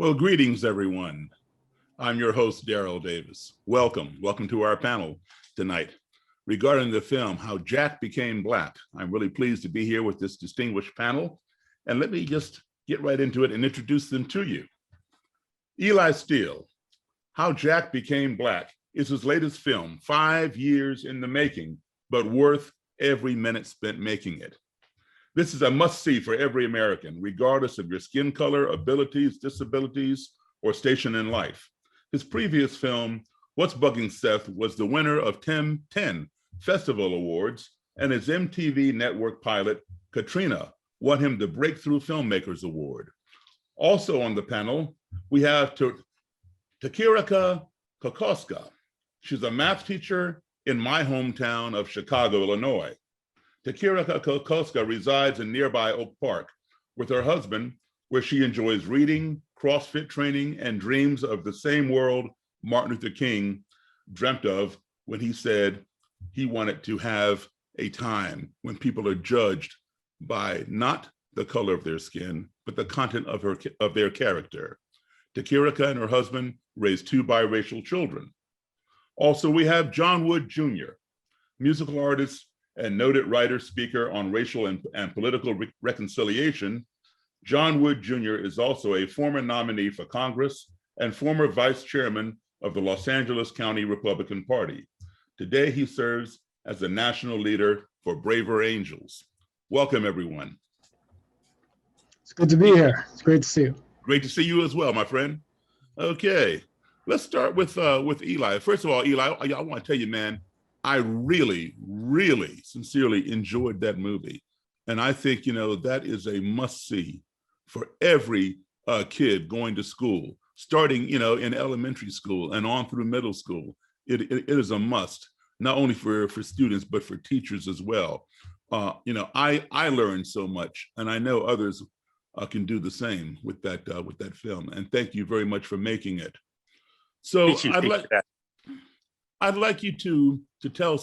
Well, greetings, everyone. I'm your host, Daryl Davis. Welcome to our panel tonight regarding the film, How Jack Became Black. I'm really pleased to be here with this distinguished panel. And let me just get right into it and introduce them to you. Eli Steele, How Jack Became Black is his latest film, 5 years in the making, but worth every minute spent making it. This is a must-see for every American, regardless of your skin color, abilities, disabilities, or station in life. His previous film, What's Bugging Seth, was the winner of 10 Festival Awards, and his MTV network pilot, Katrina, won him the Breakthrough Filmmakers Award. Also on the panel, we have Takyrica Kokoszka. She's a math teacher in my hometown of Chicago, Illinois. Takyrica Kokoszka resides in nearby Oak Park with her husband, where she enjoys reading, CrossFit training, and dreams of the same world Martin Luther King dreamt of when he said he wanted to have a time when people are judged by not the color of their skin, but the content of their character. Takyrica and her husband raised 2 biracial children. Also, we have John Wood Jr., musical artist and noted writer, speaker on racial and political reconciliation. John Wood Jr. is also a former nominee for Congress and former vice chairman of the Los Angeles County Republican Party. Today, he serves as the national leader for Braver Angels. Welcome, everyone. It's good to be here. It's great to see you. Great to see you as well, my friend. Okay, let's start with Eli. First of all, Eli, I want to tell you, man, I really, really sincerely enjoyed that movie. And I think, that is a must-see for every kid going to school, starting, in elementary school and on through middle school. It is a must, not only for students, but for teachers as well. I learned so much, and I know others can do the same with that film. And thank you very much for making it. So I'd like you to tell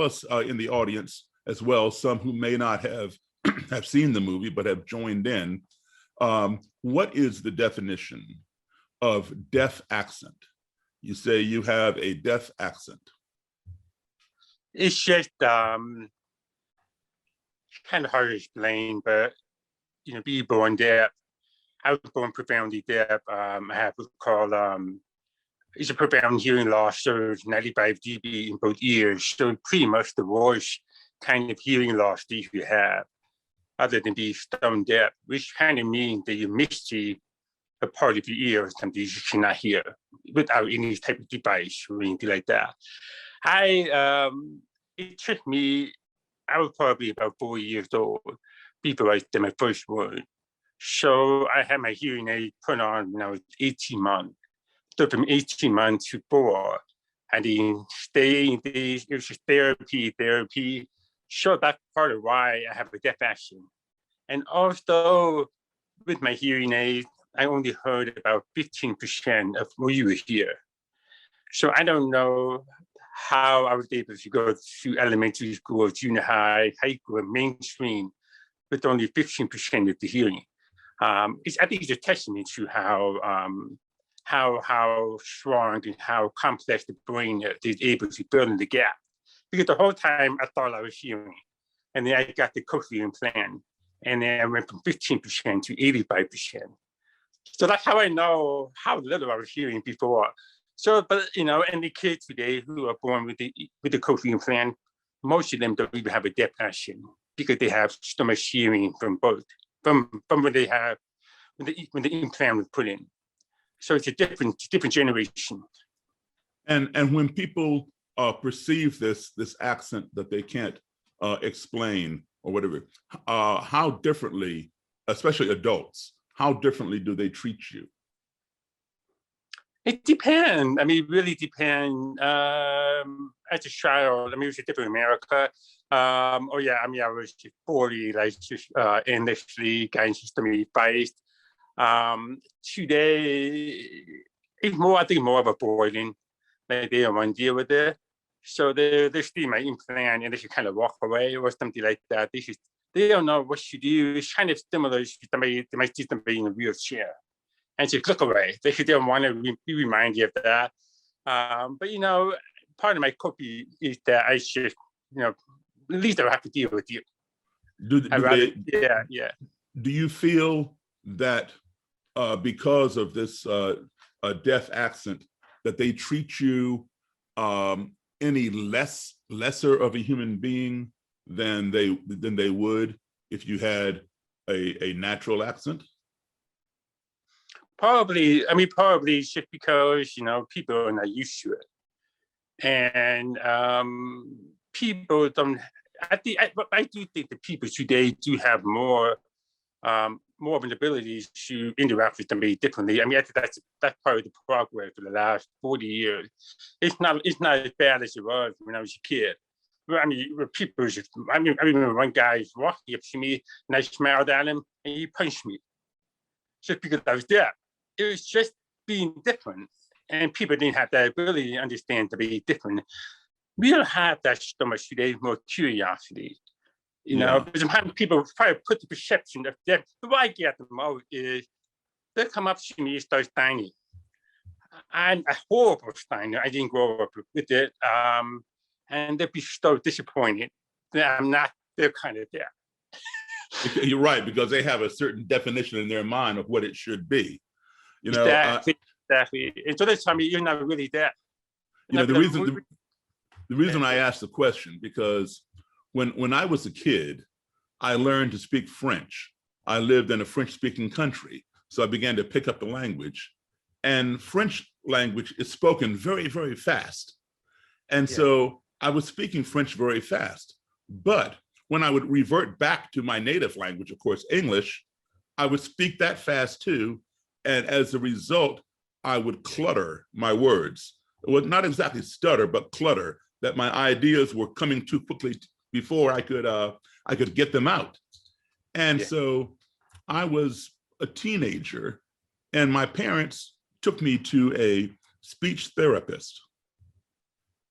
us in the audience as well, some who may not have seen the movie but have joined in. What is the definition of deaf accent? You say you have a deaf accent. It's just kind of hard to explain, but being born deaf, I was born profoundly deaf. I have what's called it's a profound hearing loss, so 95 dB in both ears. So pretty much the worst kind of hearing loss that you have, other than being stone deaf, which kind of means that you misty a part of your ear or something you cannot hear without any type of device or anything like that. It took me, I was probably about 4 years old before I did my first word. So I had my hearing aid put on when I was 18 months. So from 18 months to 4, and then it was just therapy. So that's part of why I have a deaf accent. And also with my hearing aid, I only heard about 15% of what you hear. So I don't know how I was able to go to elementary school or junior high school, mainstream, with only 15% of the hearing. I think it's a testament to how strong and how complex the brain is able to fill in the gap. Because the whole time I thought I was hearing, and then I got the cochlear implant, and then I went from 15% to 85%. So that's how I know how little I was hearing before. So, but and the kids today who are born with the cochlear implant, most of them don't even have a deaf accent because they have so much hearing from both, from when they have when the implant was put in. So it's a different generation. And when people perceive this accent that they can't explain or whatever, how differently, especially adults, how differently do they treat you? It depends. I mean, it really depends. As a child, it was different in America. I was 40, just initially getting systemically biased. Today, it's more, I think, more of a avoiding. Like they don't want to deal with it. So they still my implant and they should kind of walk away or something like that. They don't know what to do. It's kind of similar to somebody, they might see somebody in a wheelchair. and just look away. They don't want to be reminded of that. But part of my copy is that I should, at least I don't have to deal with you. Do you feel that because of this deaf accent, that they treat you any lesser of a human being than they would if you had a natural accent? Probably just because people are not used to it, and people don't. I do think that people today do have more of an ability to interact with somebody differently. I mean, I think that's part of the progress for the last 40 years. It's not as bad as it was when I was a kid. I mean, I remember one guy walking up to me and I smiled at him and he punched me just because I was there. It was just being different, and people didn't have that ability to understand to be different. We don't have that so much today, more curiosity. Because sometimes people probably put the perception of that. The way I get them out is they come up to me and start steining. I'm a horrible steiner. I didn't grow up with it. And they'd be so disappointed that I'm not their kind of there. You're right, because they have a certain definition in their mind of what it should be. Exactly. And so they tell me you're not really there. The reason I asked the question, because when I was a kid, I learned to speak French. I lived in a French-speaking country, so I began to pick up the language. And French language is spoken very, very fast. And so I was speaking French very fast. But when I would revert back to my native language, of course, English, I would speak that fast too. And as a result, I would clutter my words. Well, not exactly stutter, but clutter, that my ideas were coming too quickly before I could get them out. And so I was a teenager, and my parents took me to a speech therapist.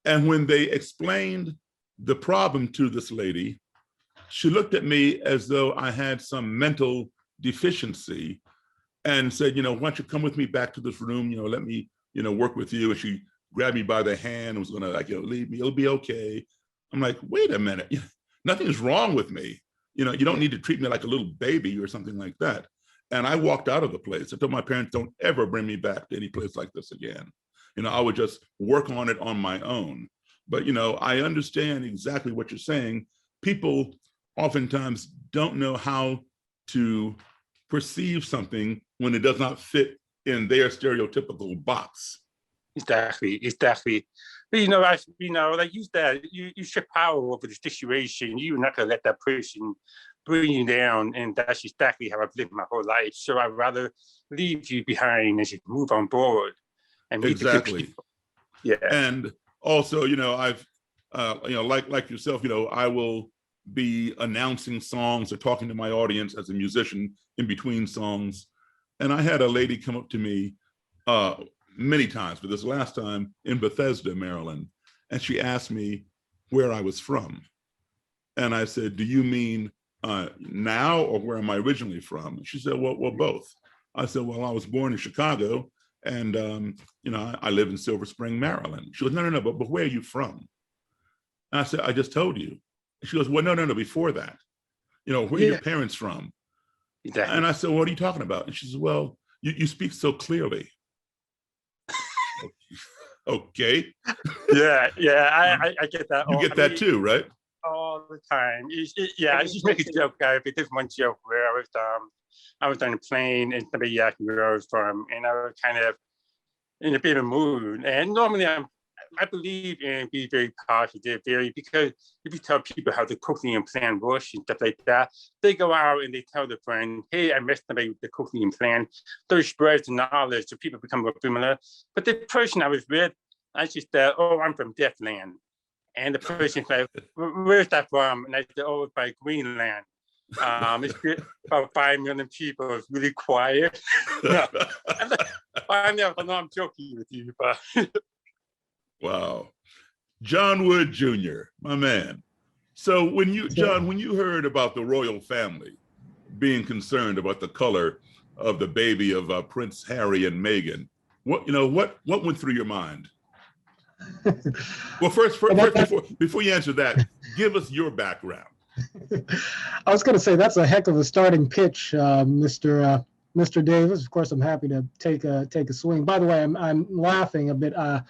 And when they explained the problem to this lady, she looked at me as though I had some mental deficiency and said, why don't you come with me back to this room, let me, work with you. And she grabbed me by the hand and was gonna leave me, it'll be okay. I'm like, wait a minute, nothing's wrong with me. You don't need to treat me like a little baby or something like that. And I walked out of the place. I told my parents, don't ever bring me back to any place like this again. I would just work on it on my own. But, I understand exactly what you're saying. People oftentimes don't know how to perceive something when it does not fit in their stereotypical box. Exactly. But like you said, you should power over the situation. You're not gonna let that person bring you down, and that's exactly how I've lived my whole life. So I'd rather leave you behind and just move on board and meet the good people. Yeah. And also, I've like yourself, I will be announcing songs or talking to my audience as a musician in between songs. And I had a lady come up to me many times, but this last time in Bethesda, Maryland, and she asked me where I was from. And I said, do you mean now or where am I originally from? She said, well, both. I said, well, I was born in Chicago, and I live in Silver Spring, Maryland. She goes, no, but where are you from? And I said, I just told you. And she goes, well, no, before that. Where are your parents from? Exactly. And I said, what are you talking about? And she says, well, you speak so clearly. Okay. Yeah, I get that. You get that too, right? All the time. I just make a joke. I did one joke where I was on a plane and somebody asked me where I was from, and I was kind of in a bit of a mood. And normally I believe in being very positive, because if you tell people how the cochlear implant works and stuff like that, they go out and they tell their friend, hey, I met somebody with the cochlear implant. So it spreads the knowledge, so people become more familiar. But the person I was with, I just said, oh, I'm from Deathland. And the person said, where's that from? And I said, oh, it's by Greenland. It's about 5 million people. It's really quiet. I'm joking with you, but wow. John Wood Jr., my man. So when you heard about the royal family being concerned about the color of the baby of Prince Harry and Meghan. What went through your mind? Well, first before you answer that, give us your background. I was going to say that's a heck of a starting pitch, Mr. Davis. Of course, I'm happy to take a swing. By the way, I'm laughing a bit. I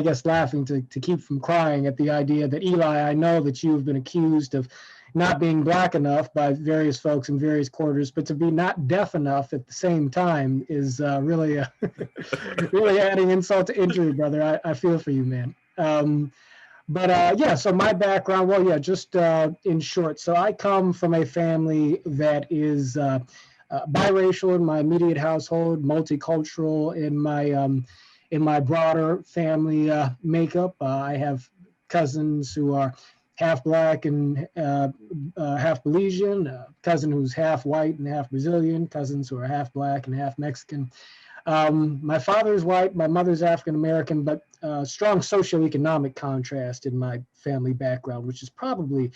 guess laughing to keep from crying at the idea that Eli, I know that you have been accused of not being Black enough by various folks in various quarters, but to be not deaf enough at the same time is really really adding insult to injury, brother. I feel for you, man. So my background, well, yeah, just in short. So I come from a family that is biracial in my immediate household, multicultural in my broader family makeup. I have cousins who are half Black and half Belizean, cousin who's half white and half Brazilian, cousins who are half Black and half Mexican. My father's white, my mother's African American, but strong socioeconomic contrast in my family background, which is probably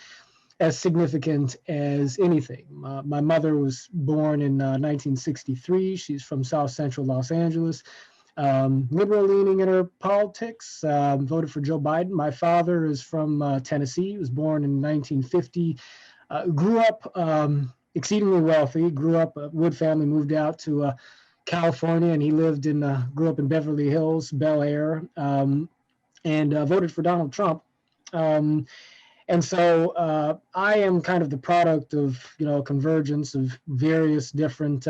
as significant as anything. My mother was born in 1963. She's from South Central Los Angeles. Liberal leaning in her politics, voted for Joe Biden. My father is from Tennessee. He was born in 1950. Grew up exceedingly wealthy. Grew up a Wood family, moved out to California, and he grew up in Beverly Hills, Bel Air, and voted for Donald Trump. And so I am kind of the product of, convergence of various different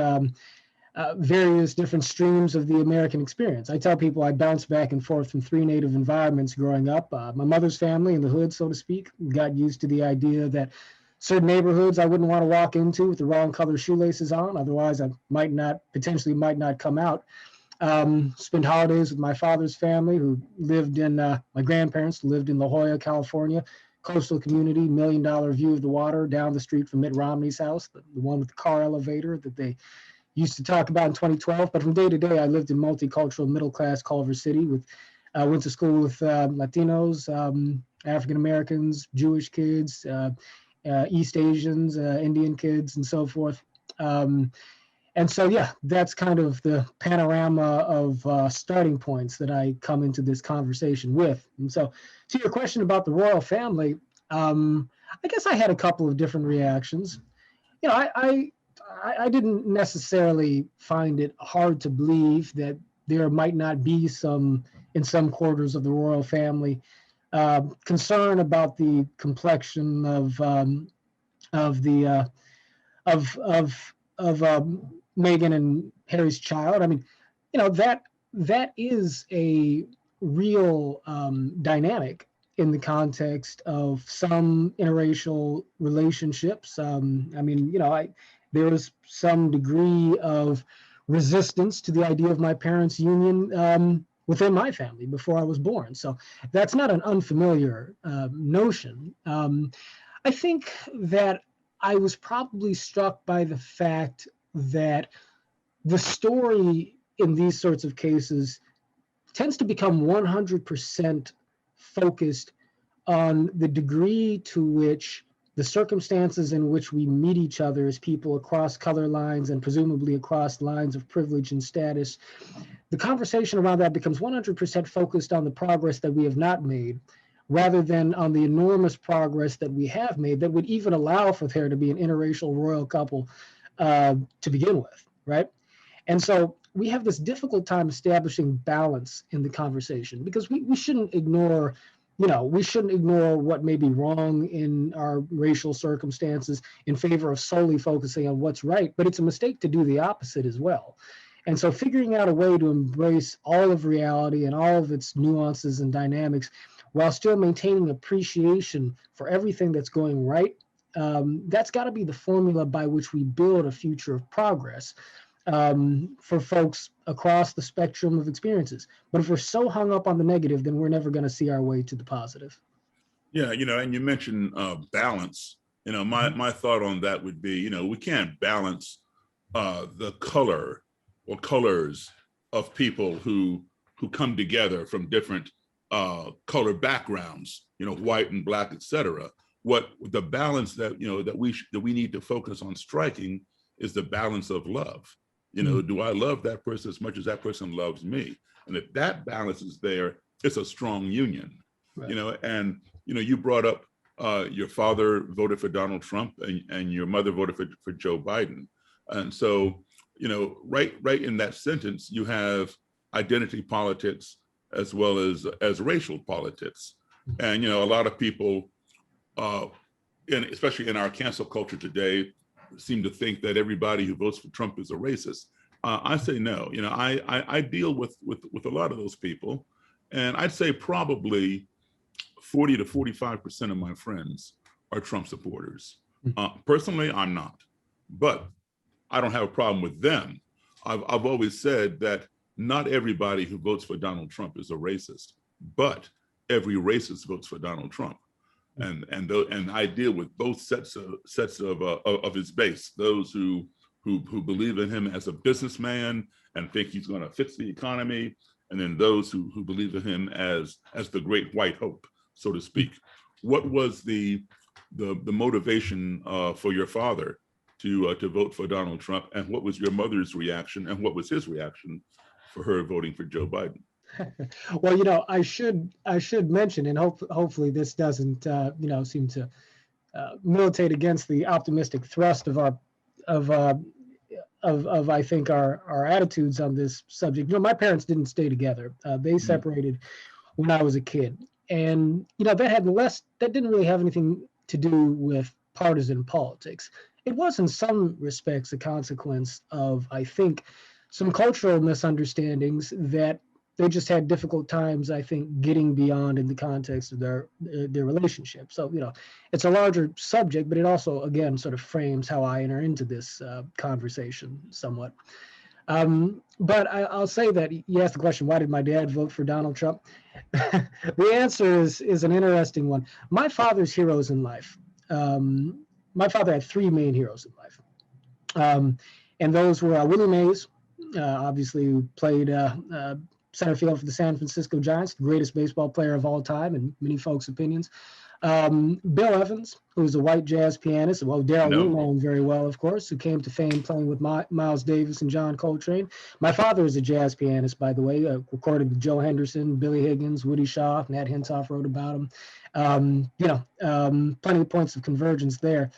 streams of the American experience. I tell people I bounced back and forth from 3 native environments growing up. My mother's family in the hood, so to speak, got used to the idea that certain neighborhoods I wouldn't want to walk into with the wrong color shoelaces on. Otherwise, I potentially might not come out. Spent holidays with my father's family who lived in, my grandparents lived in La Jolla, California, coastal community, $1 million view of the water down the street from Mitt Romney's house, the one with the car elevator that they used to talk about in 2012. But from day to day, I lived in multicultural, middle-class Culver City went to school with Latinos, African Americans, Jewish kids, East Asians, Indian kids, and so forth. And so, yeah, that's kind of the panorama of starting points that I come into this conversation with. And so, to your question about the royal family, I guess I had a couple of different reactions. I didn't necessarily find it hard to believe that there might not be in some quarters of the royal family, concern about the complexion of Meghan and Harry's child. I mean, that is a real dynamic in the context of some interracial relationships. There was some degree of resistance to the idea of my parents' union within my family before I was born. So that's not an unfamiliar notion. I think that I was probably struck by the fact that the story in these sorts of cases tends to become 100% focused on the degree to which the circumstances in which we meet each other as people across color lines and presumably across lines of privilege and status, the conversation around that becomes 100% focused on the progress that we have not made, rather than on the enormous progress that we have made that would even allow for there to be an interracial royal couple to begin with, right? And so we have this difficult time establishing balance in the conversation because we shouldn't ignore, what may be wrong in our racial circumstances in favor of solely focusing on what's right, but it's a mistake to do the opposite as well. And so figuring out a way to embrace all of reality and all of its nuances and dynamics while still maintaining appreciation for everything that's going right, that's got to be the formula by which we build a future of progress for folks across the spectrum of experiences. But if we're so hung up on the negative, then we're never going to see our way to the positive. Yeah, and you mentioned balance. My thought on that would be, we can't balance the color or colors of people who come together from different color backgrounds, white and Black, et cetera. What the balance that we need to focus on striking is the balance of love. You know, do I love that person as much as that person loves me? And if that balance is there, it's a strong union. Right. You know, and you know, you brought up your father voted for Donald Trump and your mother voted for Joe Biden. And so, you know, right in that sentence, you have identity politics as well as racial politics. And, you know, a lot of people, especially in our cancel culture today, seem to think that everybody who votes for Trump is a racist. I say no. You know, I deal with a lot of those people, and I'd say probably 40 to 45% of my friends are Trump supporters. Personally, I'm not, but I don't have a problem with them. I've always said that not everybody who votes for Donald Trump is a racist, but every racist votes for Donald Trump. And I deal with both sets of his base, those who believe in him as a businessman and think he's going to fix the economy, and then those who believe in him as the great white hope, so to speak. What was the motivation for your father to vote for Donald Trump, and what was your mother's reaction, and what was his reaction for her voting for Joe Biden? Well, you know, I should mention, and hopefully this doesn't you know, seem to militate against the optimistic thrust of our I think our attitudes on this subject. You know, my parents didn't stay together. They separated when I was a kid, and you know, that didn't really have anything to do with partisan politics. It was in some respects a consequence of, I think, some cultural misunderstandings that they just had difficult times, I think, getting beyond in the context of their relationship. So, you know, it's a larger subject, but it also, again, sort of frames how I enter into this conversation somewhat. But I'll say that you asked the question, why did my dad vote for Donald Trump? The answer is an interesting one. My father's heroes in life. My father had three main heroes in life. And those were Willie Mays, obviously, who played center field for the San Francisco Giants, the greatest baseball player of all time in many folks' opinions. Bill Evans, who was a white jazz pianist, well, Daryl will know him very well, of course, who came to fame playing with Miles Davis and John Coltrane. My father is a jazz pianist, by the way, recorded with Joe Henderson, Billy Higgins, Woody Shaw, Nat Hentoff wrote about him. You know, plenty of points of convergence there.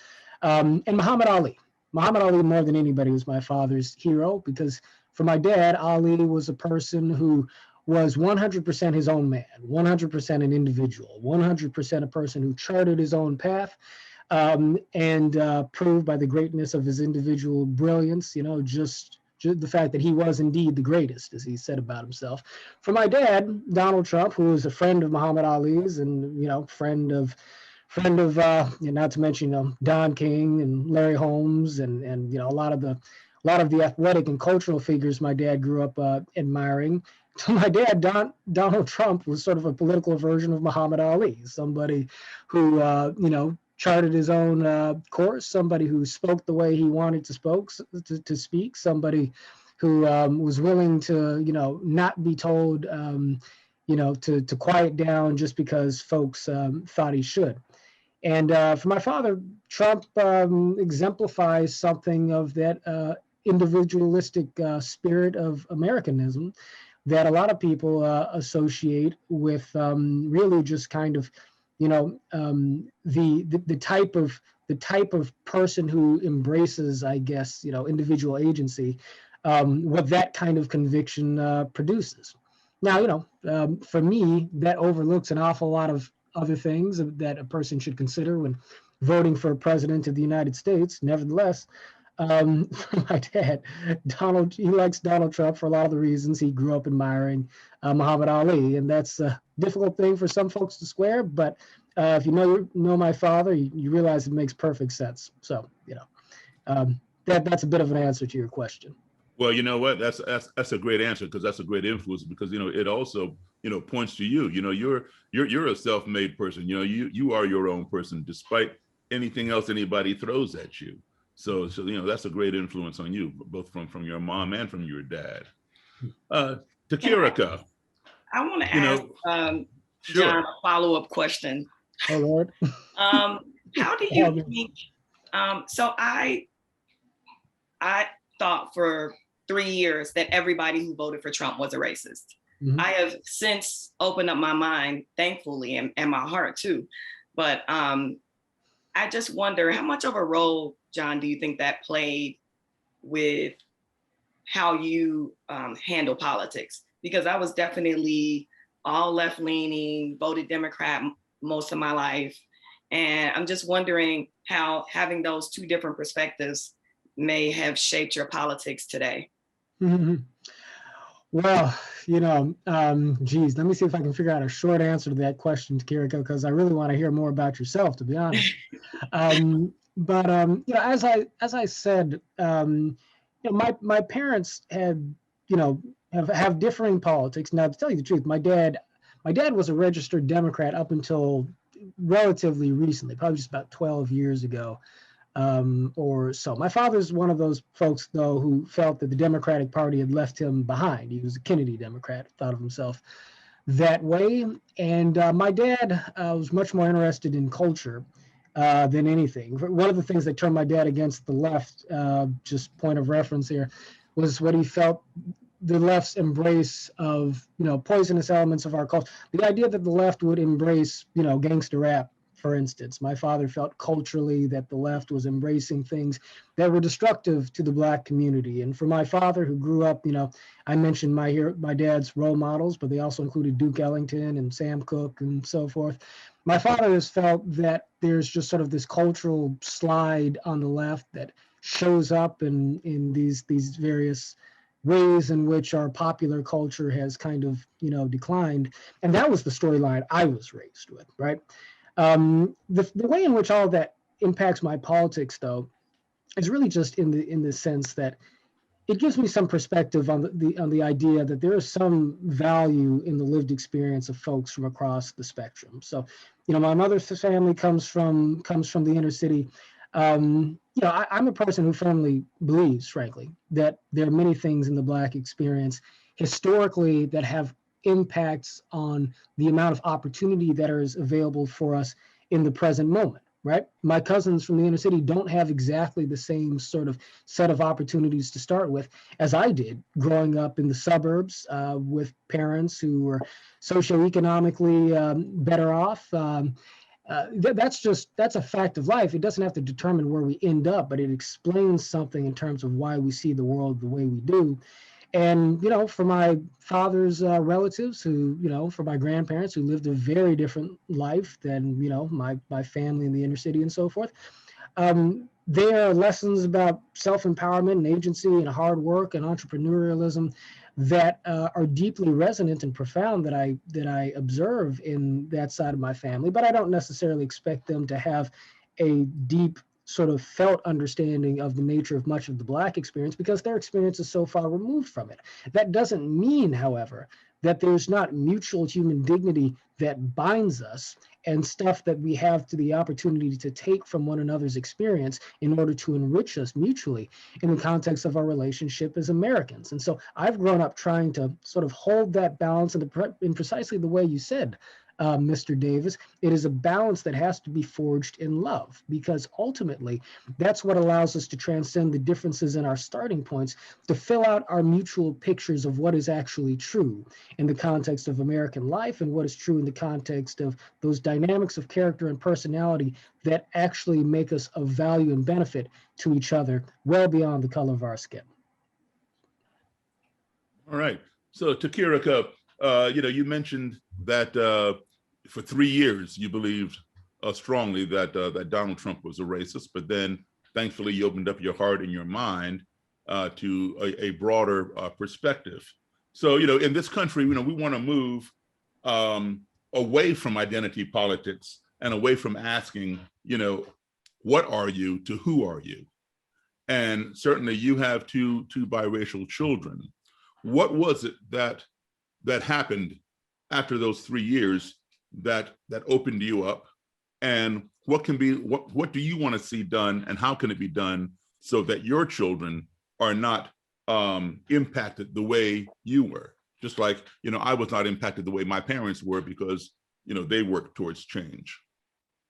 And Muhammad Ali. Muhammad Ali, more than anybody, was my father's hero, because for my dad, Ali was a person who was 100% his own man, 100% an individual, 100% a person who charted his own path, and proved by the greatness of his individual brilliance, you know, just the fact that he was indeed the greatest, as he said about himself. For my dad, Donald Trump, who was a friend of Muhammad Ali's and, you know, friend of not to mention, you know, Don King and Larry Holmes and you know, a lot of the athletic and cultural figures my dad grew up admiring. To my dad, Donald Trump was sort of a political version of Muhammad Ali, somebody who you know, charted his own course, somebody who spoke the way he wanted to speak, somebody who was willing to, you know, not be told you know, to quiet down just because folks thought he should. And for my father, Trump exemplifies something of that individualistic spirit of Americanism that a lot of people associate with really just kind of, you know, the type of person who embraces, I guess, you know, individual agency, what that kind of conviction produces. Now, you know, for me, that overlooks an awful lot of other things that a person should consider when voting for a president of the United States. Nevertheless, for my dad, he likes Donald Trump for a lot of the reasons he grew up admiring Muhammad Ali, and that's a difficult thing for some folks to square. But if you know my father, you realize it makes perfect sense. So, you know, that's a bit of an answer to your question. Well, you know what? That's a great answer, because that's a great influence, because, you know, it also, you know, points to you. You know, you're a self-made person. You know, you are your own person, despite anything else anybody throws at you. So you know, that's a great influence on you, both from your mom and from your dad. Takyrica, I want to ask sure. John a follow-up question. Oh Lord. How do you think? So I thought for 3 years that everybody who voted for Trump was a racist. Mhm. I have since opened up my mind, thankfully, and my heart too. But I just wonder how much of a role, John, do you think that played with how you handle politics? Because I was definitely all left leaning, voted Democrat most of my life. And I'm just wondering how having those two different perspectives may have shaped your politics today. Mhm. Well, geez, let me see if I can figure out a short answer to that question, Takyrica, because I really want to hear more about yourself, to be honest. As I said, my parents had, have differing politics. Now, to tell you the truth, my dad was a registered Democrat up until relatively recently, probably just about 12 years ago. Or so. My father's one of those folks, though, who felt that the Democratic Party had left him behind. He was a Kennedy Democrat, thought of himself that way. And my dad was much more interested in culture than anything. One of the things that turned my dad against the left, just point of reference here, was what he felt the left's embrace of, poisonous elements of our culture. The idea that the left would embrace, gangster rap, for instance. My father felt culturally that the left was embracing things that were destructive to the Black community. And for my father, who grew up, I mentioned my dad's role models, but they also included Duke Ellington and Sam Cooke and so forth. My father has felt that there's just sort of this cultural slide on the left that shows up in these various ways in which our popular culture has kind of, declined. And that was the storyline I was raised with, right? The way in which all of that impacts my politics, though, is really just in the sense that it gives me some perspective on the idea that there is some value in the lived experience of folks from across the spectrum. So, my mother's family comes from the inner city. I'm a person who firmly believes, frankly, that there are many things in the Black experience historically that have impacts on the amount of opportunity that is available for us in the present moment, right? My cousins from the inner city don't have exactly the same sort of set of opportunities to start with as I did growing up in the suburbs with parents who were socioeconomically better off. That's a fact of life. It doesn't have to determine where we end up, but it explains something in terms of why we see the world the way we do. And, for my father's relatives who, for my grandparents who lived a very different life than, my family in the inner city and so forth, there are lessons about self-empowerment and agency and hard work and entrepreneurialism that are deeply resonant and profound that I observe in that side of my family, but I don't necessarily expect them to have a deep sort of felt understanding of the nature of much of the Black experience because their experience is so far removed from it. That doesn't mean, however, that there's not mutual human dignity that binds us and stuff that we have to the opportunity to take from one another's experience in order to enrich us mutually in the context of our relationship as Americans. And so I've grown up trying to sort of hold that balance in precisely the way you said, Mr. Davis. It is a balance that has to be forged in love because ultimately that's what allows us to transcend the differences in our starting points to fill out our mutual pictures of what is actually true in the context of American life and what is true in the context of those dynamics of character and personality that actually make us of value and benefit to each other well beyond the color of our skin. All right. So Takyrica, you mentioned that for 3 years you believed strongly that Donald Trump was a racist, but then thankfully you opened up your heart and your mind to a broader perspective. So, in this country, we want to move away from identity politics and away from asking, what are you to who are you? And certainly you have two biracial children. What was it that happened after those 3 years that opened you up? And what do you want to see done, and how can it be done so that your children are not impacted the way you were? Just like, I was not impacted the way my parents were because, they worked towards change.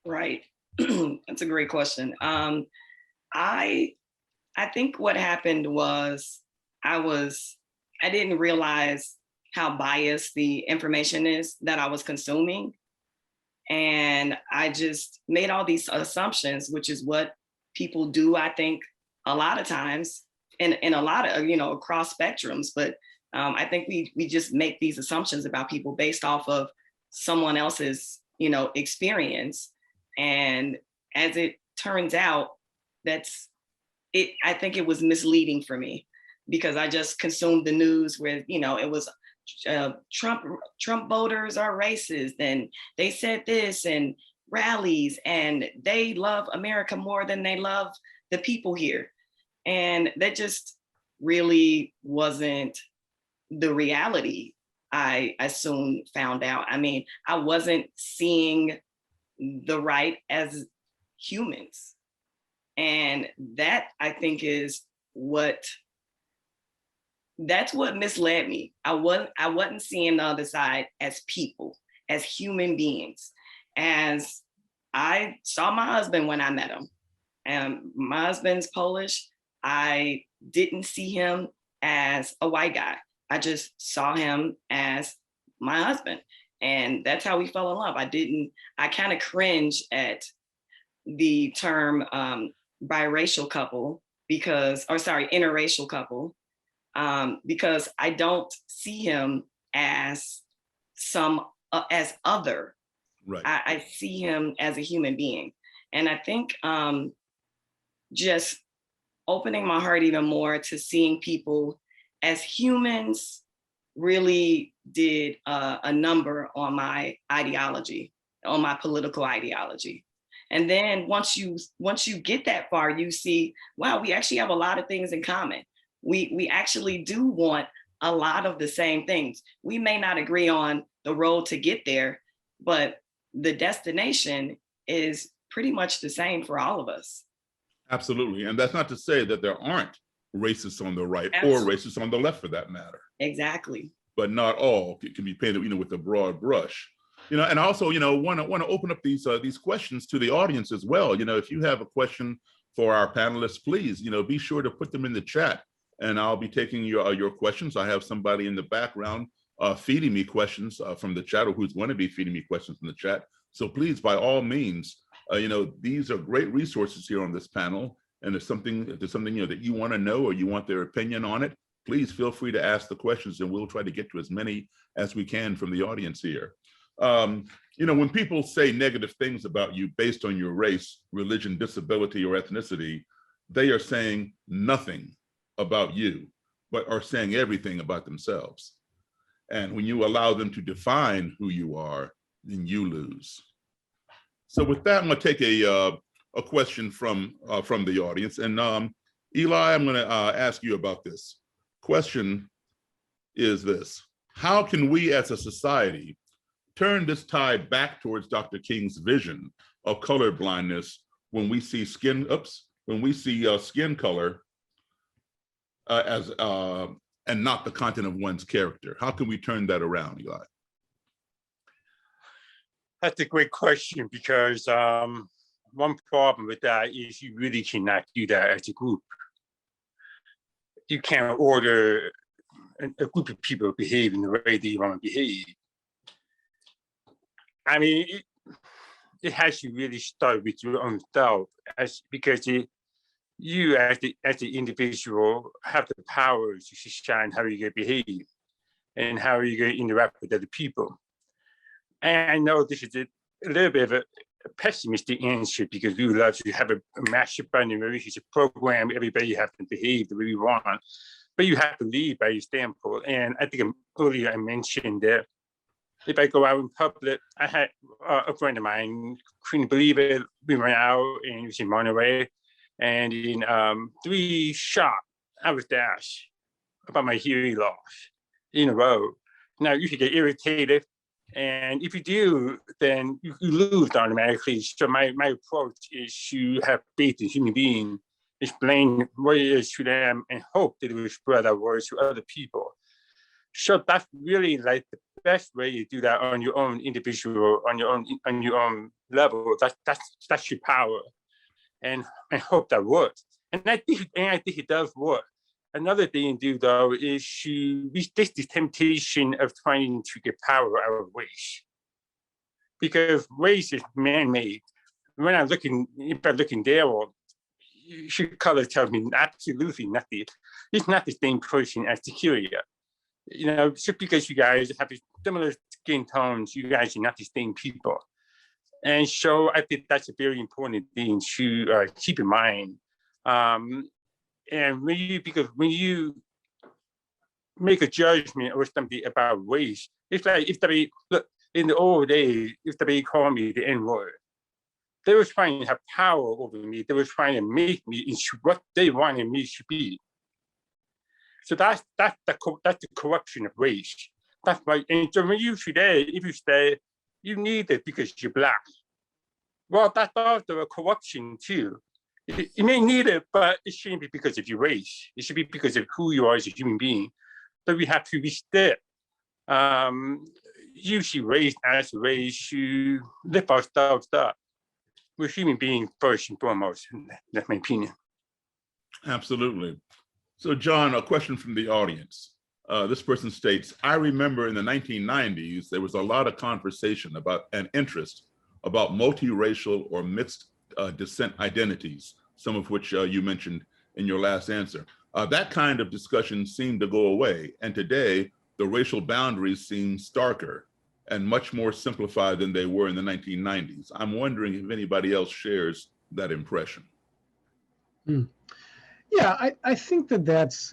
Right. That's a great question. I think what happened was I didn't realize how biased the information is that I was consuming. And I just made all these assumptions, which is what people do, I think, a lot of times in a lot of, across spectrums. But I think we just make these assumptions about people based off of someone else's, experience. And as it turns out, that's it. I think it was misleading for me because I just consumed the news where, it was Trump voters are racist and they said this and rallies and they love America more than they love the people here. And that just really wasn't the reality. I soon found out. I mean, I wasn't seeing the right as humans. And that, I think, is that's what misled me. I wasn't seeing the other side as people, as human beings. As I saw my husband when I met him. And my husband's Polish. I didn't see him as a white guy. I just saw him as my husband. And that's how we fell in love. I kind of cringe at the term biracial couple interracial couple, because I don't see him as as other. Right. I see him as a human being. And I think just opening my heart even more to seeing people as humans really did a number on my ideology, on my political ideology. And then once you get that far, you see, wow, we actually have a lot of things in common. We actually do want a lot of the same things. We may not agree on the road to get there, but the destination is pretty much the same for all of us. Absolutely. And that's not to say that there aren't racists on the right Absolutely. or racists on the left for that matter. Exactly. But not all can be painted, with a broad brush. And also, want to open up these questions to the audience as well. If you have a question for our panelists, please, be sure to put them in the chat, and I'll be taking your questions. I have somebody in the background feeding me questions from the chat, or who's going to be feeding me questions in the chat. So please, by all means, these are great resources here on this panel. And if there's something that you want to know or you want their opinion on it, please feel free to ask the questions, and we'll try to get to as many as we can from the audience here. When people say negative things about you based on your race, religion, disability, or ethnicity, they are saying nothing about you, but are saying everything about themselves. And when you allow them to define who you are, then you lose. So with that, I'm going to take a question from the audience. And Eli, I'm going to ask you about this. Question is this: how can we as a society turn this tide back towards Dr. King's vision of colorblindness when we see skin color as and not the content of one's character? How can we turn that around, Eli? That's a great question, because one problem with that is you really cannot do that as a group. You can't order a group of people to behave in the way they want to behave. I mean, it has to really start with your own self, because you as the individual have the power to decide how you're going to behave and how you're going to interact with other people. And I know this is a little bit of a pessimistic answer, because we would love to have a master button where we should program everybody have to behave the way we want, but you have to lead by your standpoint. And I think earlier I mentioned that if I go out in public, I had a friend of mine, couldn't believe it. We went out and it was in Monterey, and in 3 shots, I was dashed about my hearing loss in a row. Now you could get irritated, and if you do, then you lose automatically. So my approach is to have faith in human being, explain what it is to them, and hope that it will spread our words to other people. So that's really like the best way to do that on your own individual, on your own level. That's your power, and I hope that works. And I think it does work. another thing to do, though, is to resist the temptation of trying to get power out of race. Because race is man-made. When I'm looking, if I'm looking Daryl, your color tells me absolutely nothing. He's not the same person as Takyrica. You know, just because you guys have similar skin tones, you guys are not the same people. And so I think that's a very important thing to keep in mind. And because when you make a judgment or something about race, it's like if they look in the old days, if they call me the N-word, they were trying to have power over me. They were trying to make me into what they wanted me to be. So that's the corruption of race. That's right. And so when you today, if you say you need it because you're Black, well, that's also a corruption too. You may need it, but it shouldn't be because of your race. It should be because of who you are as a human being. So we have to respect, usually race as a race to lift ourselves up. We're human beings first and foremost. That's my opinion. Absolutely. So John, a question from the audience. This person states, I remember in the 1990s, there was a lot of conversation about an interest about multiracial or mixed descent identities, some of which you mentioned in your last answer. That kind of discussion seemed to go away. And today, the racial boundaries seem starker and much more simplified than they were in the 1990s. I'm wondering if anybody else shares that impression. Yeah, I think that's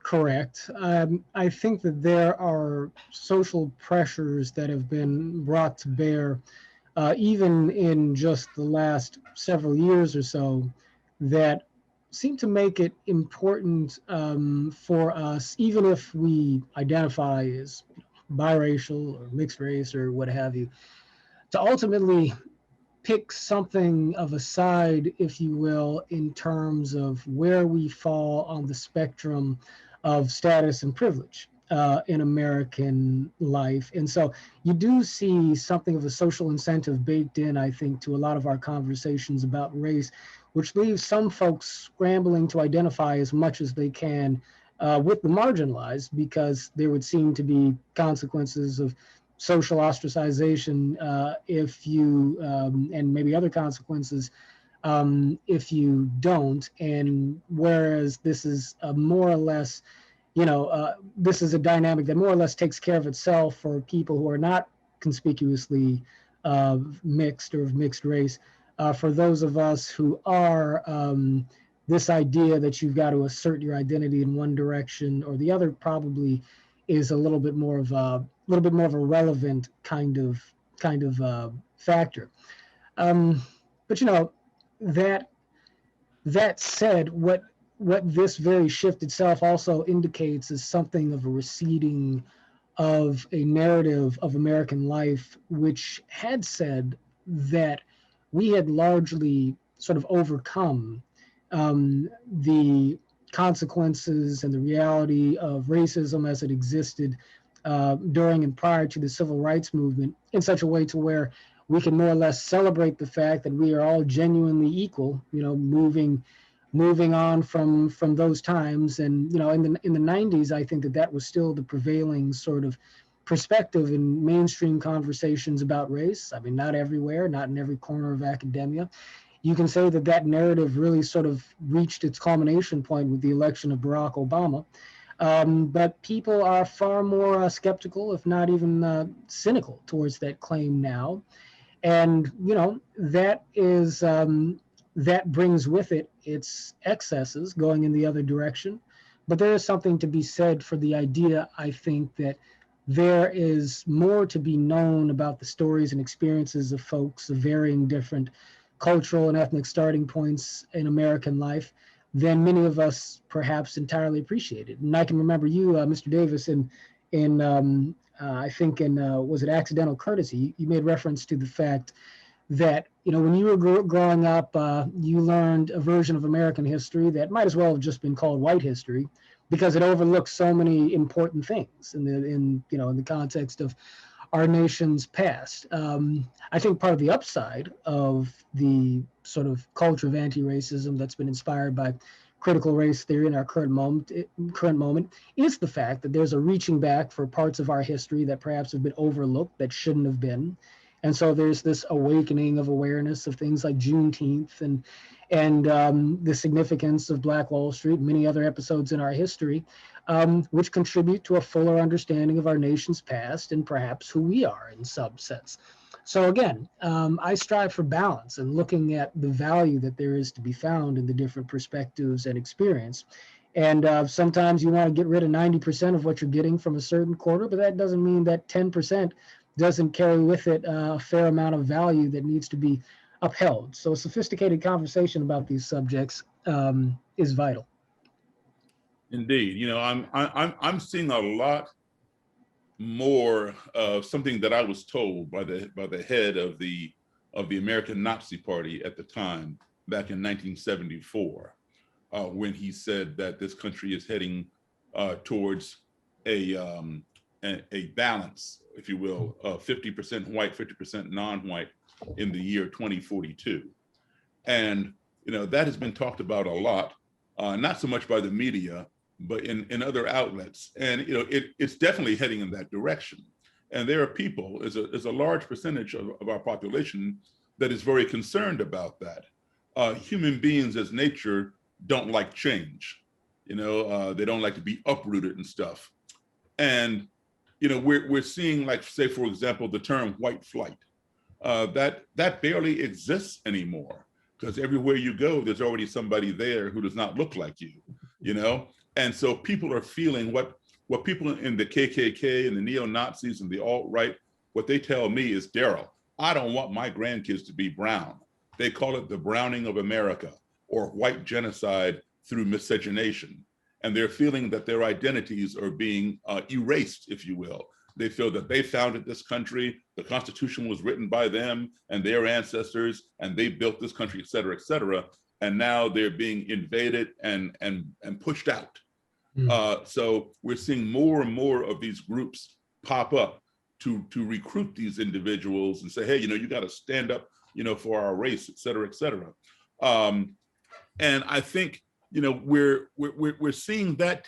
correct. I think that there are social pressures that have been brought to bear, even in just the last several years or so, that seem to make it important for us, even if we identify as biracial or mixed race or what have you, to ultimately pick something of a side, if you will, in terms of where we fall on the spectrum of status and privilege in American life. And so you do see something of a social incentive baked in, I think, to a lot of our conversations about race, which leaves some folks scrambling to identify as much as they can with the marginalized, because there would seem to be consequences of social ostracization if you, and maybe other consequences if you don't. And whereas this is a more or less, this is a dynamic that more or less takes care of itself for people who are not conspicuously mixed or of mixed race. For those of us who are, this idea that you've got to assert your identity in one direction or the other probably is a little bit more of a relevant kind of factor. But that said, what this very shift itself also indicates is something of a receding of a narrative of American life, which had said that we had largely sort of overcome the consequences and the reality of racism as it existed during and prior to the civil rights movement in such a way to where we can more or less celebrate the fact that we are all genuinely equal, moving on from those times. And, in the 90s, I think that was still the prevailing sort of perspective in mainstream conversations about race. I mean, not everywhere, not in every corner of academia. You can say that narrative really sort of reached its culmination point with the election of Barack Obama. But people are far more skeptical, if not even cynical, towards that claim now. And, that is, that brings with it its excesses going in the other direction. But there is something to be said for the idea, I think, that there is more to be known about the stories and experiences of folks of varying different cultural and ethnic starting points in American life than many of us perhaps entirely appreciated. And I can remember you, Mr. Davis, in I think in, was it Accidental Courtesy? You made reference to the fact that, when you were growing up, you learned a version of American history that might as well have just been called white history, because it overlooks so many important things in the context of our nation's past. I think part of the upside of the sort of culture of anti-racism that's been inspired by critical race theory in our current moment is the fact that there's a reaching back for parts of our history that perhaps have been overlooked, that shouldn't have been. And so there's this awakening of awareness of things like Juneteenth and the significance of Black Wall Street, and many other episodes in our history, which contribute to a fuller understanding of our nation's past and perhaps who we are in some sense. So again, I strive for balance and looking at the value that there is to be found in the different perspectives and experience. And sometimes you want to get rid of 90% of what you're getting from a certain quarter, but that doesn't mean that 10% doesn't carry with it a fair amount of value that needs to be upheld. So a sophisticated conversation about these subjects is vital. Indeed, I'm seeing a lot more of something that I was told by the head of the American Nazi Party at the time, back in 1974, when he said that this country is heading towards a balance, if you will, 50% white, 50% non-white in the year 2042. And that has been talked about a lot, not so much by the media, but in other outlets. And it's definitely heading in that direction. And there are people, is a large percentage of our population that is very concerned about that. Human beings as nature don't like change. They don't like to be uprooted and stuff. And we're seeing, like, say, for example, the term white flight. That barely exists anymore, because everywhere you go, there's already somebody there who does not look like you, And so people are feeling what people in the KKK and the neo-Nazis and the alt-right, what they tell me is, Daryl, I don't want my grandkids to be brown. They call it the browning of America, or white genocide through miscegenation. And they're feeling that their identities are being erased, if you will. They feel that they founded this country, the Constitution was written by them and their ancestors, and they built this country, et cetera, and now they're being invaded and pushed out. So we're seeing more and more of these groups pop up to recruit these individuals and say, hey, you got to stand up, for our race, et cetera, et cetera. And I think, we're seeing that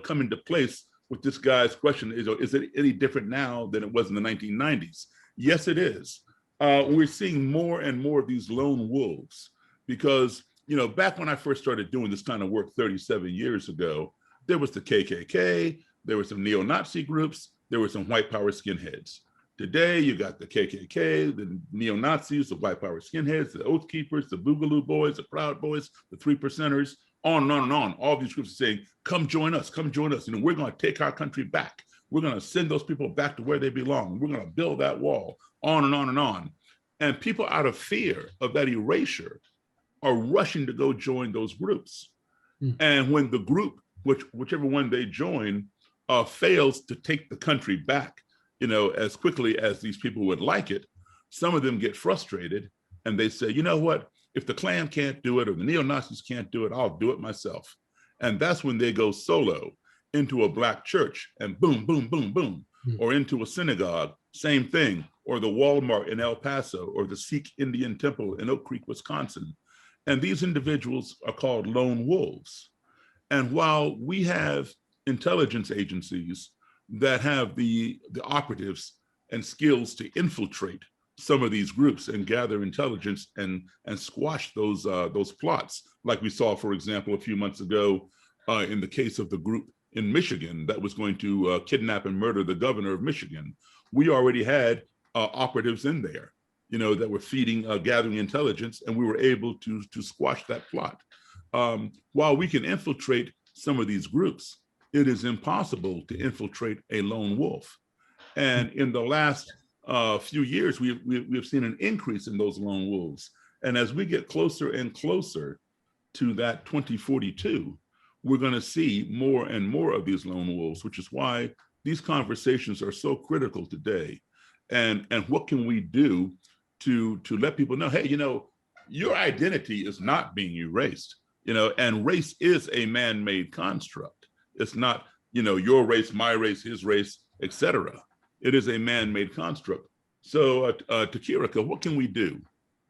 come into place with this guy's question. Is it any different now than it was in the 1990s? Yes, it is. We're seeing more and more of these lone wolves because, back when I first started doing this kind of work 37 years ago, there was the KKK, there were some neo-Nazi groups, there were some white power skinheads. Today, you got the KKK, the neo-Nazis, the white power skinheads, the Oath Keepers, the Boogaloo Boys, the Proud Boys, the Three Percenters, on and on and on. All these groups are saying, come join us, come join us. We're going to take our country back. We're going to send those people back to where they belong. We're going to build that wall, on and on and on. And people, out of fear of that erasure, are rushing to go join those groups. And when the group, whichever one they join, fails to take the country back, as quickly as these people would like it, some of them get frustrated and they say, you know what, if the Klan can't do it or the neo-Nazis can't do it, I'll do it myself. And that's when they go solo into a Black church and boom, boom, boom, boom, or into a synagogue, same thing, or the Walmart in El Paso, or the Sikh Indian temple in Oak Creek, Wisconsin. And these individuals are called lone wolves. And while we have intelligence agencies that have the operatives and skills to infiltrate some of these groups and gather intelligence and squash those plots, like we saw, for example, a few months ago in the case of the group in Michigan that was going to kidnap and murder the governor of Michigan. We already had operatives in there, that were gathering intelligence, and we were able to squash that plot. While we can infiltrate some of these groups, it is impossible to infiltrate a lone wolf. And in the last few years, we've seen an increase in those lone wolves. And as we get closer and closer to that 2042, we're going to see more and more of these lone wolves, which is why these conversations are so critical today. And what can we do to let people know, hey, your identity is not being erased, and race is a man-made construct. It's not, your race, my race, his race, etc. It is a man-made construct. So Takyrica, what can we do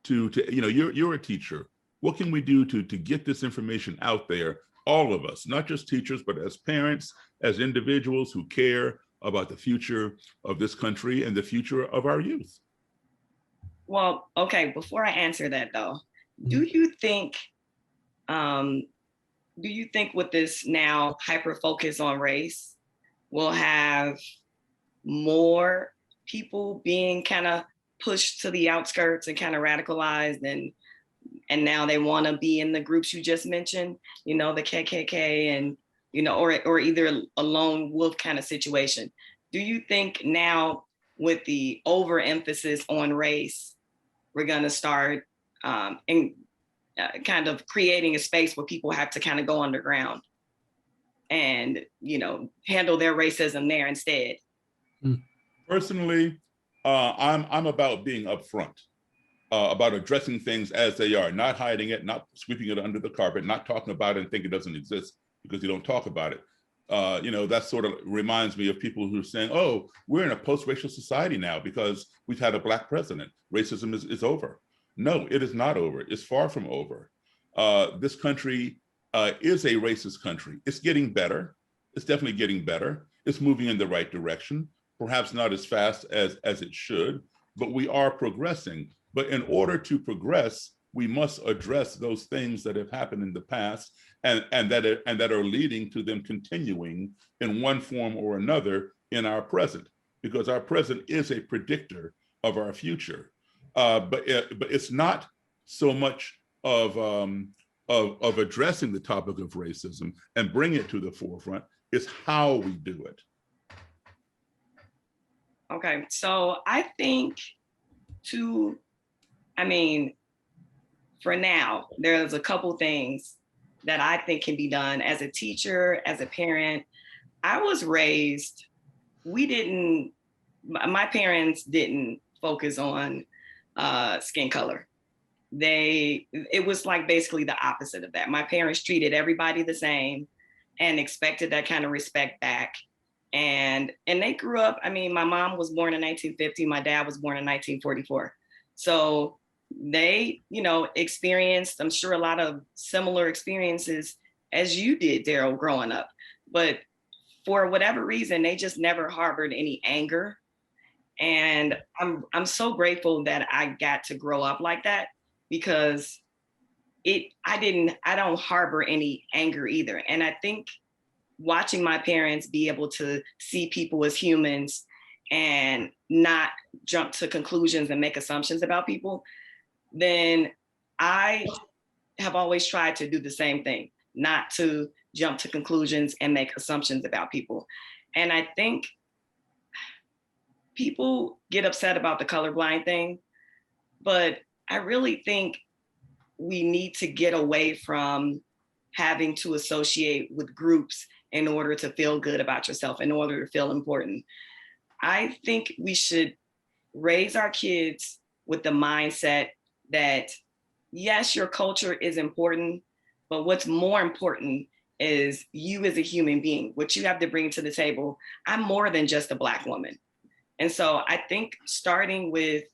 to you're a teacher. What can we do to get this information out there all of us, not just teachers, but as parents, as individuals who care about the future of this country and the future of our youth. Well, okay, before I answer that though, do you think with this now hyper focus on race, we'll have more people being kind of pushed to the outskirts and kind of radicalized, and now they want to be in the groups you just mentioned, the KKK, and or either a lone wolf kind of situation? Do you think now, with the overemphasis on race, we're going to start kind of creating a space where people have to kind of go underground and handle their racism there instead? Personally, I'm about being upfront, about addressing things as they are, not hiding it, not sweeping it under the carpet, not talking about it and think it doesn't exist because you don't talk about it. That sort of reminds me of people who are saying, oh, we're in a post-racial society now because we've had a Black president. Racism is over. No, it is not over. It's far from over. This country is a racist country. It's getting better. It's definitely getting better. It's moving in the right direction, perhaps not as fast as it should, but we are progressing. But in order to progress, we must address those things that have happened in the past and that are leading to them continuing in one form or another in our present, because our present is a predictor of our future. But it's not so much of addressing the topic of racism and bring it to the forefront. It's how we do it. Okay, so I think for now, there's a couple things that I think can be done as a teacher, as a parent. I was raised, my parents didn't focus on skin color. It was like basically the opposite of that. My parents treated everybody the same and expected that kind of respect back. And they grew up, my mom was born in 1950, my dad was born in 1944. So they, experienced, I'm sure, a lot of similar experiences as you did, Daryl, growing up. But for whatever reason, they just never harbored any anger. And I'm so grateful that I got to grow up like that, because I don't harbor any anger either. And I think watching my parents be able to see people as humans and not jump to conclusions and make assumptions about people, then I have always tried to do the same thing, not to jump to conclusions and make assumptions about people. And I think people get upset about the colorblind thing, but I really think we need to get away from having to associate with groups in order to feel good about yourself, in order to feel important. I think we should raise our kids with the mindset that, yes, your culture is important, but what's more important is you as a human being, what you have to bring to the table. I'm more than just a Black woman. And so I think starting with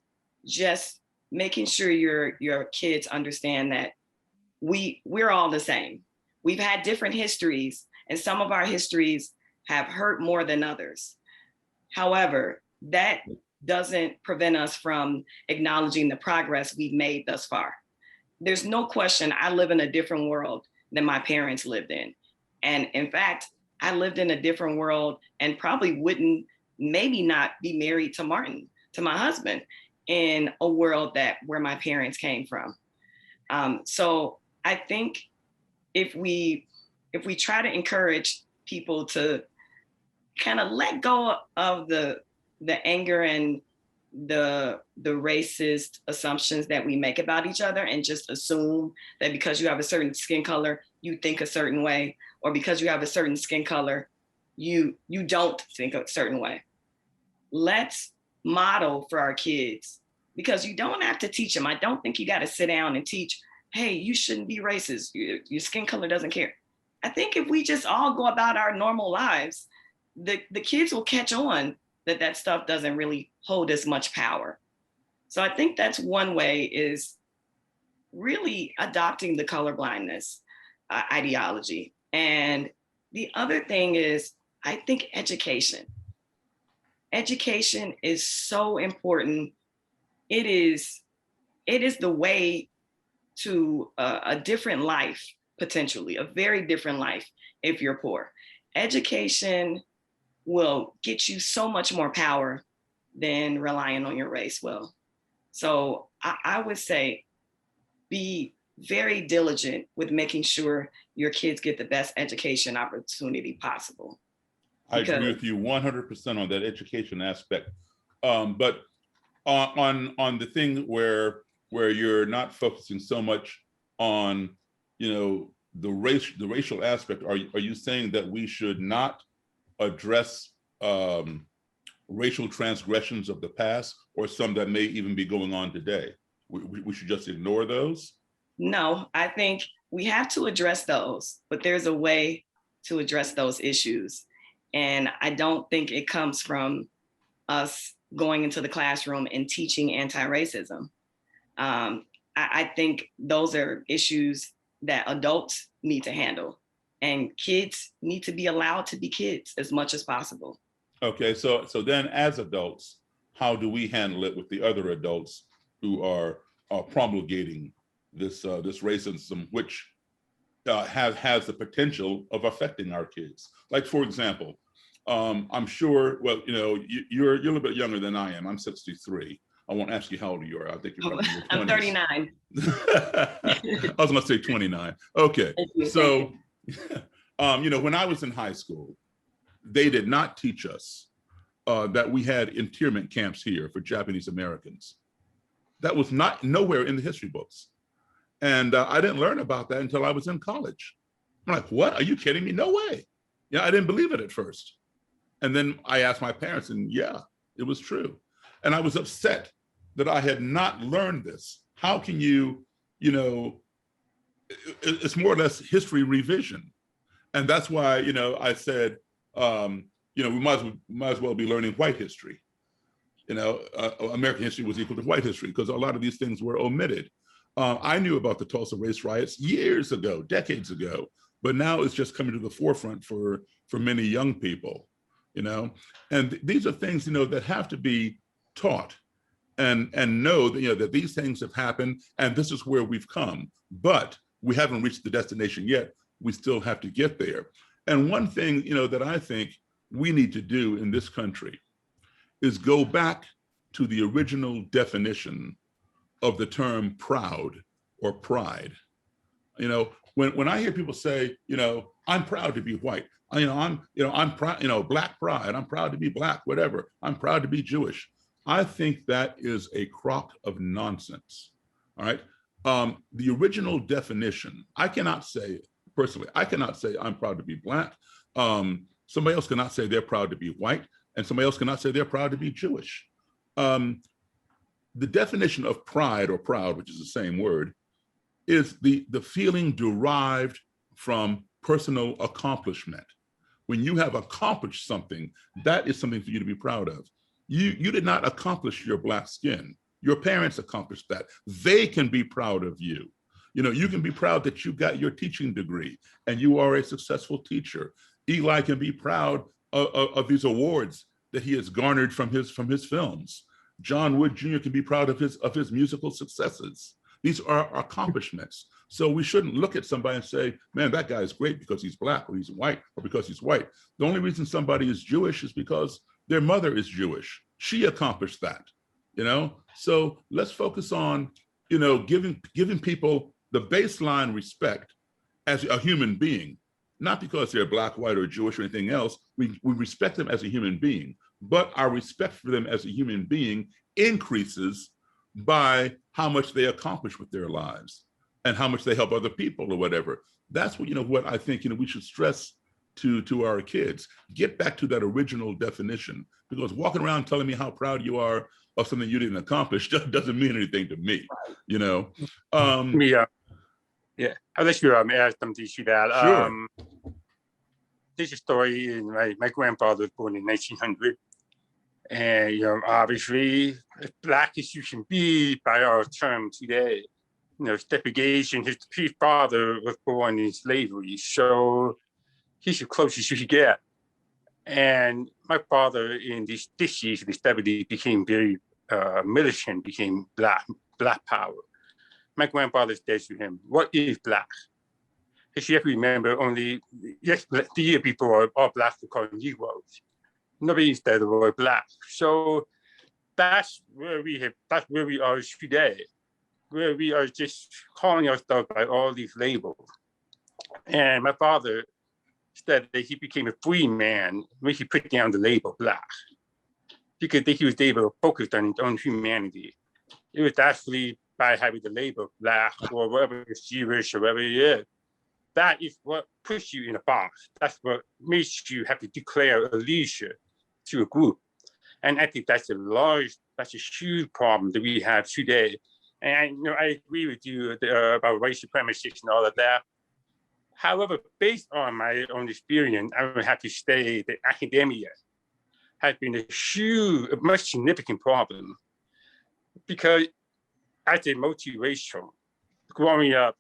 just making sure your kids understand that we're all the same. We've had different histories, and some of our histories have hurt more than others. However, that doesn't prevent us from acknowledging the progress we've made thus far. There's no question I live in a different world than my parents lived in. And in fact, I lived in a different world and probably wouldn't, maybe not be married to Martin, to my husband, in a world where my parents came from. So I think if we try to encourage people to kind of let go of the anger and the racist assumptions that we make about each other, and just assume that because you have a certain skin color, you think a certain way, or because you have a certain skin color, you don't think a certain way. Let's model for our kids, because you don't have to teach them. I don't think you got to sit down and teach, hey, you shouldn't be racist. Your skin color doesn't care. I think if we just all go about our normal lives, the kids will catch on that stuff doesn't really hold as much power. So I think that's one way, is really adopting the colorblindness ideology And the other thing is, I think education. Education is so important. It is the way to a different life, potentially, a very different life if you're poor. Education will get you so much more power than relying on your race will. So I would say be very diligent with making sure your kids get the best education opportunity possible. I agree with you 100% on that education aspect. But on the thing where you're not focusing so much on, the racial aspect, are you saying that we should not address racial transgressions of the past, or some that may even be going on today? We should just ignore those? No, I think we have to address those, but there's a way to address those issues. And I don't think it comes from us going into the classroom and teaching anti-racism. I think those are issues that adults need to handle, and kids need to be allowed to be kids as much as possible. Okay, so then as adults, how do we handle it with the other adults who are promulgating this racism, which has the potential of affecting our kids? Like, for example, I'm sure, well, you're a little bit younger than I am. I'm 63. I won't ask you how old you are. I think you're probably in your 20s. I'm 39. I was gonna say 29. Okay, so, when I was in high school, they did not teach us that we had internment camps here for Japanese Americans. That was nowhere in the history books. And I didn't learn about that until I was in college. I'm like, what? Are you kidding me? No way. Yeah, I didn't believe it at first. And then I asked my parents, and yeah, it was true. And I was upset that I had not learned this. How can you, it's more or less history revision. And that's why, I said, we might as well be learning white history. American history was equal to white history, because a lot of these things were omitted. I knew about the Tulsa race riots years ago, decades ago, but now it's just coming to the forefront for many young people, and these are things, that have to be taught and know that, that these things have happened and this is where we've come, but we haven't reached the destination yet. We still have to get there. And one thing, that I think we need to do in this country is go back to the original definition of the term proud or pride. When I hear people say, I'm proud to be white, I'm proud, Black pride, I'm proud to be Black, whatever, I'm proud to be Jewish. I think that is a crock of nonsense. All right. The original definition, I cannot say personally, I'm proud to be Black. Somebody else cannot say they're proud to be white, and somebody else cannot say they're proud to be Jewish. The definition of pride or proud, which is the same word, is the feeling derived from personal accomplishment. When you have accomplished something, that is something for you to be proud of. You did not accomplish your Black skin. Your parents accomplished that. They can be proud of you. You can be proud that you got your teaching degree and you are a successful teacher. Eli can be proud of these awards that he has garnered from his films. John Wood Jr. can be proud of his musical successes. These are accomplishments. So we shouldn't look at somebody and say, man, that guy is great because he's Black, or he's white, or because he's white. The only reason somebody is Jewish is because their mother is Jewish. She accomplished that, So let's focus on, giving people the baseline respect as a human being, not because they're Black, white, or Jewish or anything else. We respect them as a human being, but our respect for them as a human being increases by how much they accomplish with their lives and how much they help other people or whatever. That's what, what I think, we should stress to our kids. Get back to that original definition, because walking around telling me how proud you are of something you didn't accomplish just doesn't mean anything to me, Yeah, I'll let you add something to that. Sure. There's a story. My grandfather was born in 1900, and obviously, as Black as you can be by our term today, segregation. His father was born in slavery, so he's the closest you could get. And my father in these years, in the 70s, became very militant, became black power. My grandfather said to him, "What is black?" Because you have to remember only, yes, the year before, all blacks were called Negroes. Nobody said the word black. So that's where we are today, where we are just calling ourselves by all these labels. And my father said that he became a free man when he put down the label black, because he was able to focus on his own humanity. It was actually by having the label black or whatever it's Jewish or whatever it is. That is what puts you in a box. That's what makes you have to declare a leadership to a group. And I think that's a huge problem that we have today. And I agree with you about white supremacists and all of that. However, based on my own experience, I would have to say that academia has been a much significant problem, because as a multiracial, growing up,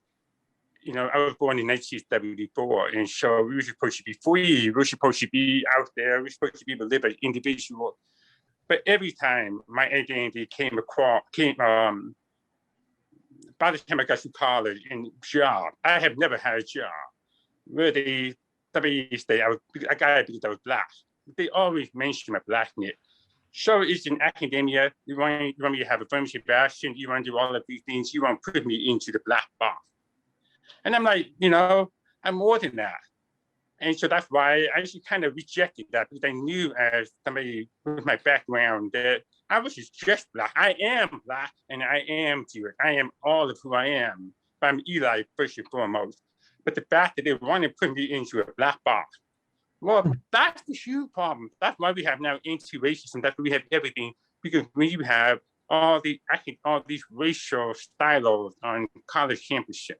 I was born in 1974, and so we were supposed to be free, we were supposed to be out there, we were supposed to be able to live as individual. But every time my identity by the time I got to college and job, I have never had a job where somebody say I got it because I was black. They always mention my blackness. So it's in academia, you want me to have affirmative action, you want to do all of these things, you want to put me into the black box. And I'm like, I'm more than that. And so that's why I actually kind of rejected that, because I knew as somebody with my background that I was just black. I am black and I am Jewish. I am all of who I am. But I'm Eli first and foremost. But the fact that they want to put me into a black box, well, that's the huge problem. That's why we have now anti-racism. That's why we have everything. Because when you have all these racial silos on college campuses,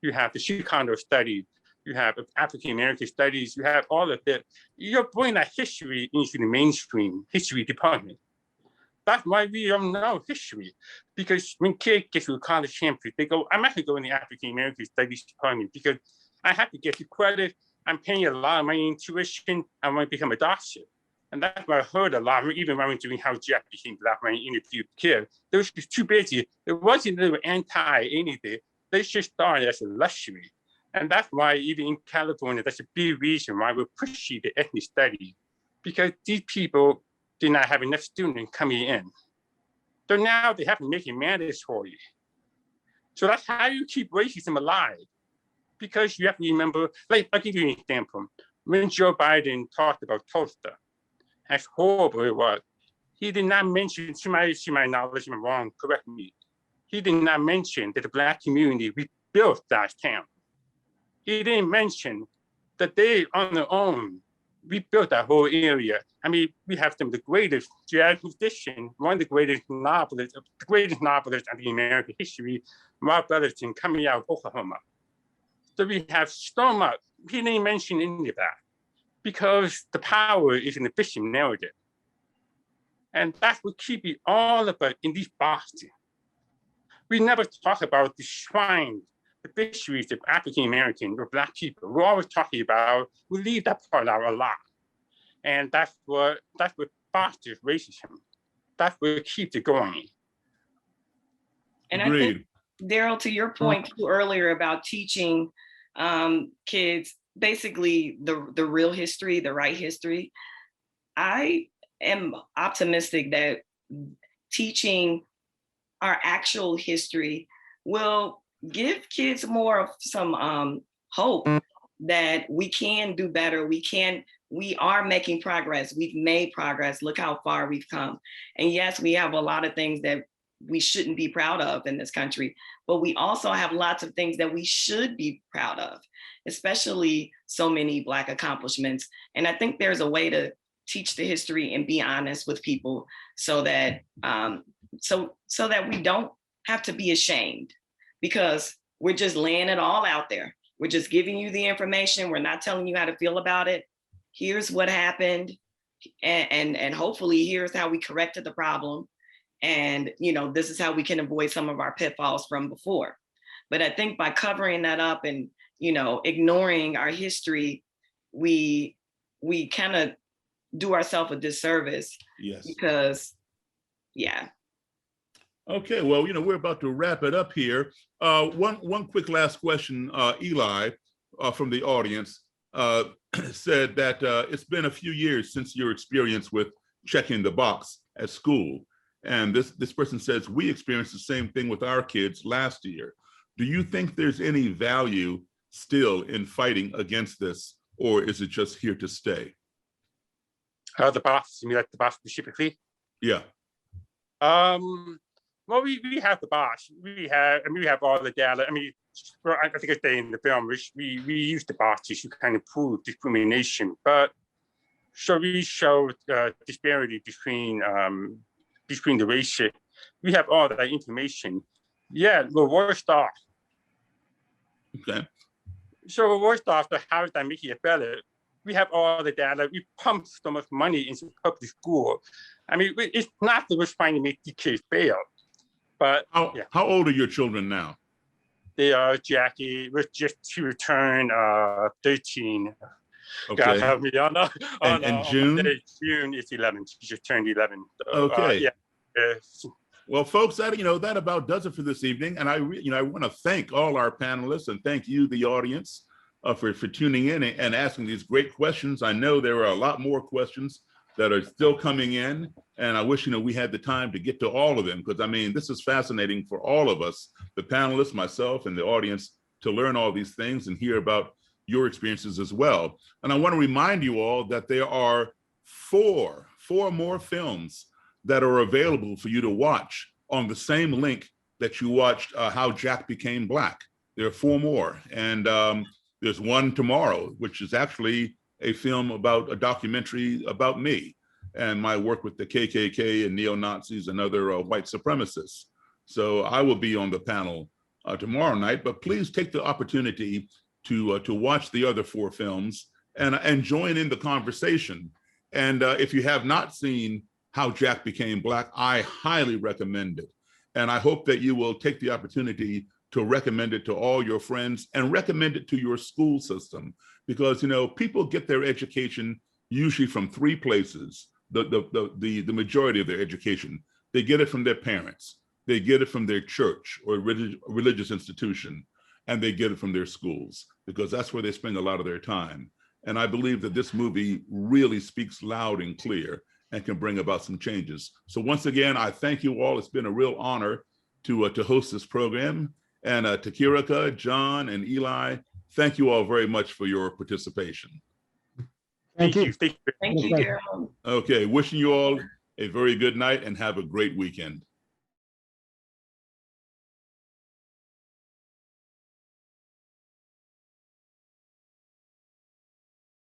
you have the Chicano studies, you have African American studies, you have all of that. You're bringing that history into the mainstream history department. That's why we don't know history. Because when kids get to a college campus, they go, I'm actually going to the African American studies department because I have to get the credit. I'm paying a lot of money in tuition. I want to become a doctor. And that's what I heard a lot, even when I was doing How Jack Became Black, when I interviewed kids. They were just too busy. It wasn't they were anti-anything. They just started as a luxury. And that's why even in California, that's a big reason why we're pushing the ethnic studies, because these people did not have enough students coming in. So now they have to make it mandatory. So that's how you keep racism alive. Because you have to remember, I'll give you an example. When Joe Biden talked about Tulsa, as horrible it was, he did not mention, to my knowledge, if I'm wrong, correct me. He did not mention that the Black community rebuilt that town. He didn't mention that they, on their own, rebuilt that whole area. I mean, we have some of the greatest jazz musicians, one of the greatest novelists of the American history, Rob Brotherton, coming out of Oklahoma. So we have so much. He didn't mention any of that because the power is an efficient narrative. And that's what keeps it all about in these boxes. We never talk about the shrines, the fisheries of African American or Black people. We're always talking about, we leave that part out a lot. And that's what fosters racism. That's what keeps it going. And Agreed. I think, Daryl, to your point too earlier about teaching kids basically the real history, the right history, I am optimistic that teaching our actual history will give kids more of some hope that we can do better. We are making progress. We've made progress. Look how far we've come. And yes, we have a lot of things that we shouldn't be proud of in this country, but we also have lots of things that we should be proud of, especially so many Black accomplishments. And I think there's a way to teach the history and be honest with people so that so that we don't have to be ashamed, because we're just laying it all out there. We're just giving you the information. We're not telling you how to feel about it. Here's what happened. And hopefully here's how we corrected the problem. And, this is how we can avoid some of our pitfalls from before. But I think by covering that up and, ignoring our history, we kind of do ourselves a disservice. Yes. Because, yeah. Okay, well, we're about to wrap it up here. One quick last question, Eli, from the audience, said that it's been a few years since your experience with checking the box at school. And this person says, we experienced the same thing with our kids last year. Do you think there's any value still in fighting against this, or is it just here to stay? The box, you mean like the box specifically? Yeah. Well, we have the box. We have all the data. I mean, well, I think I say in the film, we use the boxes to kind of prove discrimination, but so we show disparity between the races. We have all that information. Yeah, we're worse off. Okay. So we're worse off. So how is that making it better? We have all the data. We pump so much money into public school. I mean, it's not that we're trying to make the kids fail, but how old are your children now? They are Jackie. We're just to turn 13. Okay. God help me. And June? June is 11. She just turned 11. So, okay. Yeah. Well, folks, that about does it for this evening. And I want to thank all our panelists and thank you, the audience, for tuning in and asking these great questions. I know there are a lot more questions that are still coming in, and I wish we had the time to get to all of them, because I mean, this is fascinating for all of us, the panelists, myself, and the audience, to learn all these things and hear about your experiences as well. And I want to remind you all that there are four more films that are available for you to watch on the same link that you watched How Jack Became Black. There are 4 more, and there's one tomorrow, which is actually a film about a documentary about me and my work with the KKK and neo-Nazis and other white supremacists. So I will be on the panel tomorrow night, but please take the opportunity to watch the other 4 films and join in the conversation. And if you have not seen How Jack Became Black, I highly recommend it. And I hope that you will take the opportunity to recommend it to all your friends and recommend it to your school system, because people get their education usually from 3 places. The majority of their education, they get it from their parents, they get it from their church or religious institution, and they get it from their schools, because that's where they spend a lot of their time. And I believe that this movie really speaks loud and clear and can bring about some changes. So once again, I thank you all. It's been a real honor to host this program. And Takyrica, John, and Eli, thank you all very much for your participation. Thank you. Thank you, Daryl. Okay, wishing you all a very good night and have a great weekend.